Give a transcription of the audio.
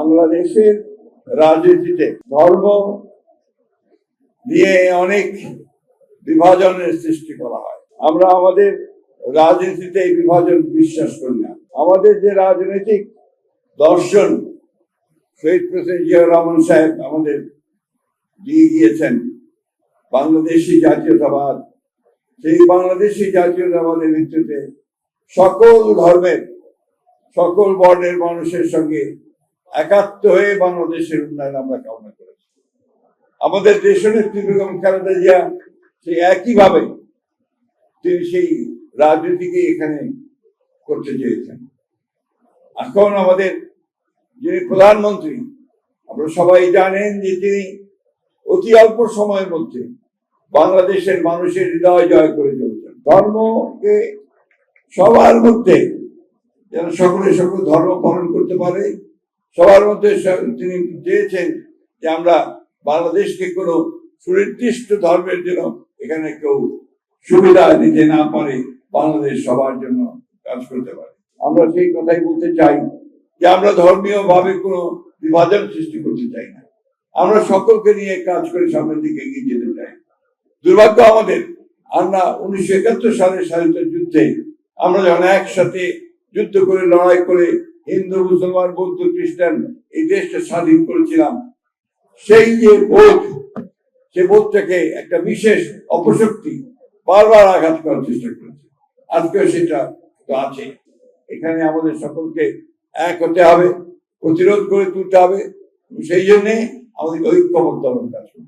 বাংলাদেশের রাজনীতিতে ধর্ম নিয়ে অনেক বিভাজনের সৃষ্টি করা হয়। আমরা আমাদের রাজনীতিতে এই বিভাজন বিশ্বাস করি না। আমাদের যে রাজনৈতিক দর্শন শহীদ প্রেসিডেন্ট জিয়াউর রহমান সাহেব আমাদের দিয়ে গিয়েছেন, বাংলাদেশি জাতীয়তাবাদ, সেই বাংলাদেশি জাতীয়তাবাদের ভিত্তিতে সকল ধর্মের সকল বর্ণের মানুষের সঙ্গে একাত্ম হয়ে বাংলাদেশের উন্নয়ন আমরা কামনা করেছি। আমাদের দেশনেত্রী বেগম খালেদা জিয়া সেই একইভাবে তিনি সেই রাজনীতিকে এখানে করতে চেয়েছেন। এখন আমাদের যিনি প্রধানমন্ত্রী, আপনারা সবাই জানেন যে তিনি অতি অল্প সময়ের মধ্যে বাংলাদেশের মানুষের হৃদয় জয় করে চলেছেন। ধর্মকে সবার মধ্যে যেন সকলে সকল ধর্ম পালন করতে পারে, সবার মধ্যে তিনি চেয়েছেন যে আমরা বাংলাদেশকে কোনো সুনির্দিষ্ট ধর্মের জন্য এখানে কেউ সুবিধা দিতে না পারে, বাংলাদেশ সবার জন্য কাজ করতে পারে। আমরা সেই কথাই বলতে চাই যে আমরা ধর্মীয় ভাবে কোনো বিভাজন সৃষ্টি করতে চাই না। আমরা সকলকে নিয়ে কাজ করে সামনের দিকে এগিয়ে যেতে চাই। দুর্ভাগ্য আমাদের, আমরা 1971 সালের স্বাধীনতা যুদ্ধে আমরা যখন একসাথে যুদ্ধ করে লড়াই করে হিন্দু মুসলমান বৌদ্ধ খ্রিস্টান এই দেশটা স্বাধীন করেছিলাম, সেই যে বোধ, সে বোধটাকে একটা বিশেষ অপশক্তি বারবার আঘাত করার চেষ্টা করেছে। আজকেও সেটা তো আছে। এখানে আমাদের সকলকে এক হতে হবে, প্রতিরোধ করে তুলতে হবে। সেই জন্যে আমাদের ঐক্যবদ্ধ কাজ করতে হবে।